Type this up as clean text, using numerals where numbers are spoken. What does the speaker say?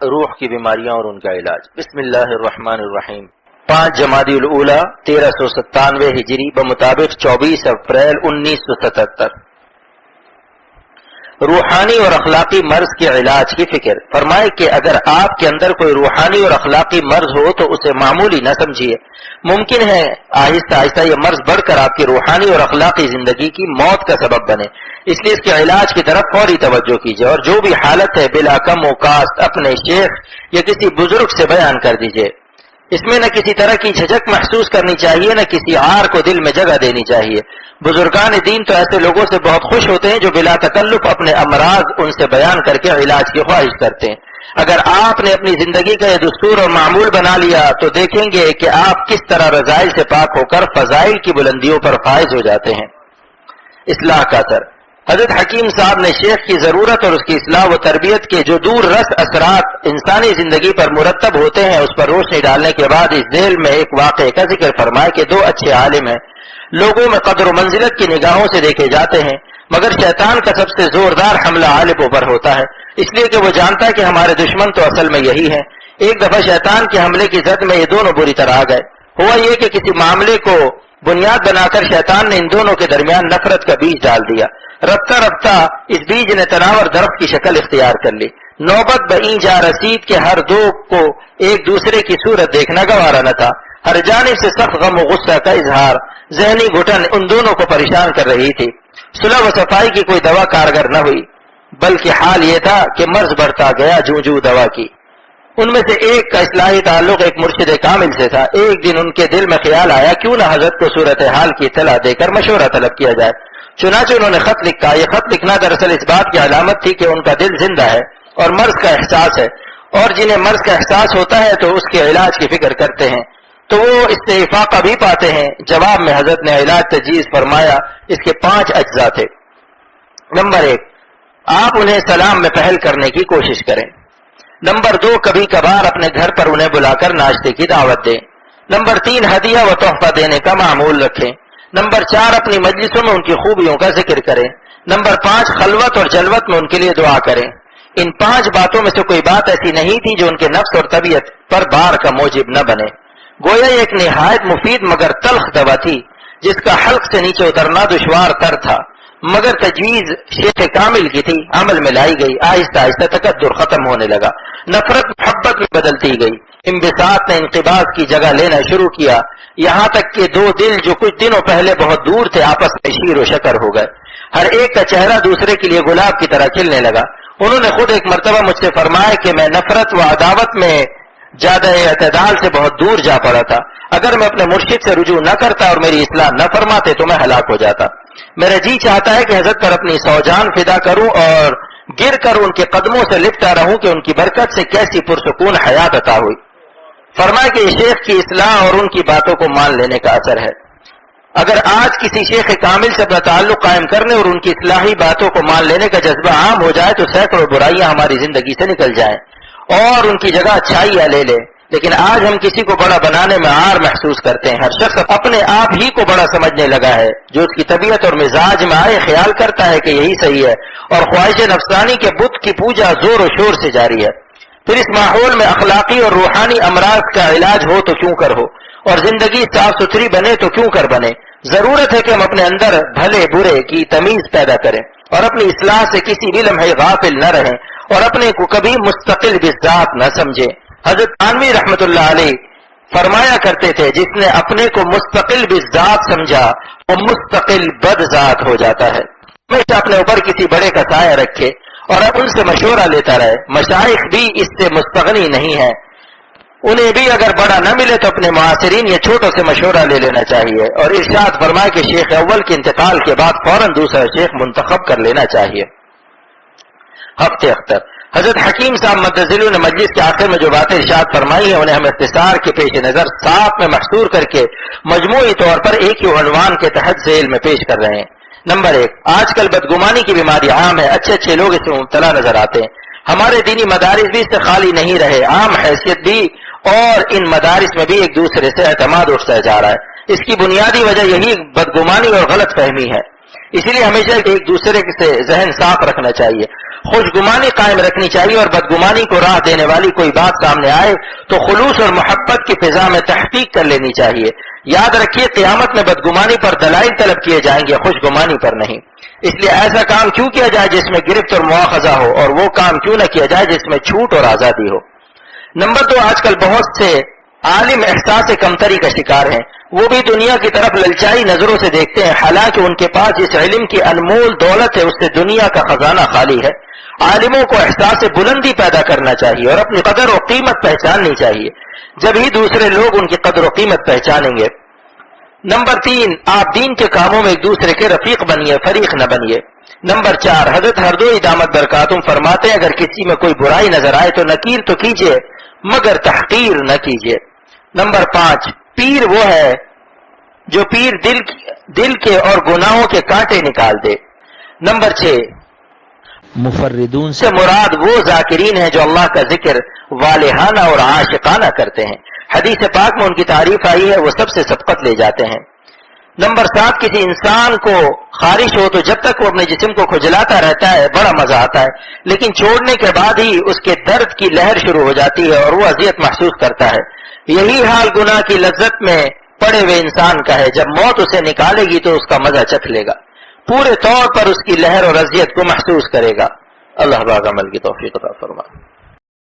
روح کی بیماریاں اور ان کا علاج۔ بسم اللہ الرحمن الرحیم۔ 5 جمادی الاولی 1397 ہجری بمطابق 24 اپریل 1977۔ روحانی اور اخلاقی مرض کے علاج کی فکر۔ فرمائے کہ اگر آپ کے اندر کوئی روحانی اور اخلاقی مرض ہو تو اسے معمولی نہ سمجھیے، ممکن ہے آہستہ آہستہ یہ مرض بڑھ کر آپ کی روحانی اور اخلاقی زندگی کی موت کا سبب بنے، اس لیے اس کے علاج کی طرف فوری توجہ کیجیے، اور جو بھی حالت ہے بلا کم و کاست اپنے شیخ یا کسی بزرگ سے بیان کر دیجیے۔ اس میں نہ کسی طرح کی جھجک محسوس کرنی چاہیے، نہ کسی عار کو دل میں جگہ دینی چاہیے۔ بزرگان دین تو ایسے لوگوں سے بہت خوش ہوتے ہیں جو بلا تکلف اپنے امراض ان سے بیان کر کے علاج کی خواہش کرتے ہیں۔ اگر آپ نے اپنی زندگی کا یہ دستور اور معمول بنا لیا تو دیکھیں گے کہ آپ کس طرح رذائل سے پاک ہو کر فضائل کی بلندیوں پر فائز ہو جاتے ہیں۔ اصلاح کا اثر۔ حضرت حکیم صاحب نے شیخ کی ضرورت اور اس کی اصلاح و تربیت کے جو دور رس اثرات انسانی زندگی پر مرتب ہوتے ہیں اس پر روشنی ڈالنے کے بعد اس ذیل میں ایک واقعے کا ذکر فرمایا کہ 2 اچھے عالم ہیں، لوگوں میں قدر و منزلت کی نگاہوں سے دیکھے جاتے ہیں، مگر شیطان کا سب سے زوردار حملہ عالموں پر ہوتا ہے، اس لیے کہ وہ جانتا ہے کہ ہمارے دشمن تو اصل میں یہی ہیں۔ ایک دفعہ شیطان کے حملے کی زد میں یہ دونوں بری طرح آ گئے۔ ہوا یہ کہ کسی معاملے کو بنیاد بنا کر شیطان نے ان دونوں کے درمیان نفرت کا بیج ڈال دیا۔ رفتہ رفتہ اس بیج نے تناور درخت کی شکل اختیار کر لی۔ نوبت بئیں جا رسید کہ ہر دو کو ایک دوسرے کی صورت دیکھنا گوارا نہ تھا۔ ہر جانب سے سخت غم و غصہ کا اظہار، ذہنی گھٹن ان دونوں کو پریشان کر رہی تھی۔ صلح و صفائی کی کوئی دوا کارگر نہ ہوئی، بلکہ حال یہ تھا کہ مرض بڑھتا گیا جوں دوا کی۔ ان میں سے ایک کا اصلاحی تعلق ایک مرشد کامل سے تھا۔ ایک دن ان کے دل میں خیال آیا کیوں نہ حضرت کو صورتحال کی اطلاع دے کر مشورہ طلب کیا جائے۔ چنانچہ انہوں نے خط لکھا۔ یہ خط لکھنا دراصل اس بات کی علامت تھی کہ ان کا دل زندہ ہے اور مرض کا احساس ہے، اور جنہیں مرض کا احساس ہوتا ہے تو اس کے علاج کی فکر کرتے ہیں، تو وہ اس سے افاقہ بھی پاتے ہیں۔ جواب میں حضرت نے علاج تجویز فرمایا۔ اس کے 5 اجزاء تھے۔ نمبر 1، آپ انہیں سلام میں پہل کرنے کی کوشش کریں۔ نمبر 2، کبھی کبھار اپنے گھر پر انہیں بلا کر ناشتے کی دعوت دیں۔ نمبر 3، ہدیہ و تحفہ دینے کا معمول رکھیں۔ نمبر 4، اپنی مجلسوں میں ان کی خوبیوں کا ذکر کریں۔ نمبر 5، خلوت اور جلوت میں ان کے لیے دعا کریں۔ ان 5 باتوں میں سے کوئی بات ایسی نہیں تھی جو ان کے نفس اور طبیعت پر بار کا موجب نہ بنے۔ گویا یہ ایک نہایت مفید مگر تلخ دوا تھی جس کا حلق سے نیچے اترنا دشوار تر تھا، مگر تجویز شیخ کامل کی تھی، عمل میں لائی گئی۔ آہستہ آہستہ تقدر ختم ہونے لگا، نفرت محبت میں بدلتی گئی، انبساط نے انقباض کی جگہ لینا شروع کیا، یہاں تک کہ 2 دل جو کچھ دنوں پہلے بہت دور تھے آپس میں شیر و شکر ہو گئے۔ ہر ایک کا چہرہ دوسرے کے لیے گلاب کی طرح کھلنے لگا۔ انہوں نے خود ایک مرتبہ مجھ سے فرمایا کہ میں نفرت و عداوت میں زیادہ اعتدال سے بہت دور جا پڑا تھا۔ اگر میں اپنے مرشد سے رجوع نہ کرتا اور میری اصلاح نہ فرماتے تو میں ہلاک ہو جاتا۔ میرا جی چاہتا ہے کہ حضرت پر اپنی سوجان فدا کروں اور گر کر ان کے قدموں سے لپٹا رہوں کہ ان کی برکت سے کیسی پرسکون حیات عطا ہوئی۔ فرمایا کہ یہ شیخ کی اصلاح اور ان کی باتوں کو مان لینے کا اثر ہے۔ اگر آج کسی شیخ کامل سے اپنا تعلق قائم کرنے اور ان کی اصلاحی باتوں کو مان لینے کا جذبہ عام ہو جائے تو سینکڑوں برائیاں ہماری زندگی سے نکل جائیں اور ان کی جگہ اچھائیاں لے لے۔ لیکن آج ہم کسی کو بڑا بنانے میں عار محسوس کرتے ہیں۔ ہر شخص اپنے آپ ہی کو بڑا سمجھنے لگا ہے، جو اس کی طبیعت اور مزاج میں آئے خیال کرتا ہے کہ یہی صحیح ہے، اور خواہش نفسانی کے بت کی پوجا زور و شور سے جاری ہے۔ پھر اس ماحول میں اخلاقی اور روحانی امراض کا علاج ہو تو کیوں کر ہو، اور زندگی صاف ستھری بنے تو کیوں کر بنے۔ ضرورت ہے کہ ہم اپنے اندر بھلے برے کی تمیز پیدا کریں اور اپنی اصلاح سے کسی بھی لمحے غافل نہ رہیں اور اپنے کو کبھی مستقل بذات نہ سمجھیں۔ حضرت تھانوی رحمت اللہ علیہ فرمایا کرتے تھے جس نے اپنے کو مستقل بذات سمجھا وہ مستقل بد ذات ہو جاتا ہے۔ ہمیشہ اپنے اوپر کسی بڑے کا سایہ رکھے اور اب ان سے مشورہ لیتا رہے۔ مشائخ بھی اس سے مستغنی نہیں ہے، انہیں بھی اگر بڑا نہ ملے تو اپنے معاصرین یا چھوٹوں سے مشورہ لے لینا چاہیے، اور ارشاد فرمائے کہ شیخ اول کے انتقال کے بعد فوراً دوسرا شیخ منتخب کر لینا چاہیے۔ ہفتے اختر حضرت حکیم صاحب مدذلو نے مجلس کے آخر میں جو باتیں ارشاد فرمائی ہیں انہیں ہم اختصار کے پیش نظر 7 میں محصور کر کے مجموعی طور پر ایک ہی عنوان کے تحت ذیل میں پیش کر رہے ہیں۔ نمبر 1، آج کل بدگمانی کی بیماری عام ہے، اچھے لوگ اس میں مبتلا نظر آتے ہیں۔ ہمارے دینی مدارس بھی اس سے خالی نہیں رہے، عام حیثیت بھی، اور ان مدارس میں بھی ایک دوسرے سے اعتماد اٹھتا جا رہا ہے۔ اس کی بنیادی وجہ یہی بدگمانی اور غلط فہمی ہے۔ اسی لیے ہمیشہ ایک دوسرے سے ذہن صاف رکھنا چاہیے، خوشگمانی قائم رکھنی چاہیے، اور بدگمانی کو راہ دینے والی کوئی بات سامنے آئے تو خلوص اور محبت کی فضا میں تحقیق کر لینی چاہیے۔ یاد رکھیے قیامت میں بدگمانی پر دلائل طلب کیے جائیں گے، خوشگمانی پر نہیں۔ اس لیے ایسا کام کیوں کیا جائے جس میں گرفت اور مواخذہ ہو، اور وہ کام کیوں نہ کیا جائے جس میں چھوٹ اور آزادی ہو۔ نمبر 2، آج کل بہت سے عالم احساس کمتری کا شکار ہیں، وہ بھی دنیا کی طرف للچائی نظروں سے دیکھتے ہیں، حالانکہ ان کے پاس جس علم کی انمول دولت ہے اس سے دنیا کا خزانہ خالی ہے۔ عالموں کو احساس بلندی پیدا کرنا چاہیے اور اپنی قدر و قیمت پہچاننی چاہیے، جب ہی دوسرے لوگ ان کی قدر و قیمت پہچانیں گے۔ نمبر 3، آپ دین کے کاموں میں ایک دوسرے کے رفیق بنیے، فریق نہ بنیے۔ نمبر 4، حضرت ہردوئی دامت برکاتہم فرماتے ہیں اگر کسی میں کوئی برائی نظر آئے تو نکیر تو کیجیے مگر تحقیر نہ کیجیے۔ نمبر 5، پیر وہ ہے جو پیر دل کے اور گناہوں کے کانٹے نکال دے۔ نمبر 6، مفردون سے مراد وہ ذاکرین ہیں جو اللہ کا ذکر والہانہ اور عاشقانہ کرتے ہیں، حدیث پاک میں ان کی تعریف آئی ہے وہ سب سے سبقت لے جاتے ہیں۔ نمبر 7، کسی انسان کو خارش ہو تو جب تک وہ اپنے جسم کو کھجلاتا رہتا ہے بڑا مزہ آتا ہے، لیکن چھوڑنے کے بعد ہی اس کے درد کی لہر شروع ہو جاتی ہے اور وہ اذیت محسوس کرتا ہے۔ یہی حال گناہ کی لذت میں پڑے ہوئے انسان کا ہے، جب موت اسے نکالے گی تو اس کا مزہ چکھ لے گا، پورے طور پر اس کی لہر اور اذیت کو محسوس کرے گا۔ اللہ باغ عمل کی توفیق عطا فرمائے۔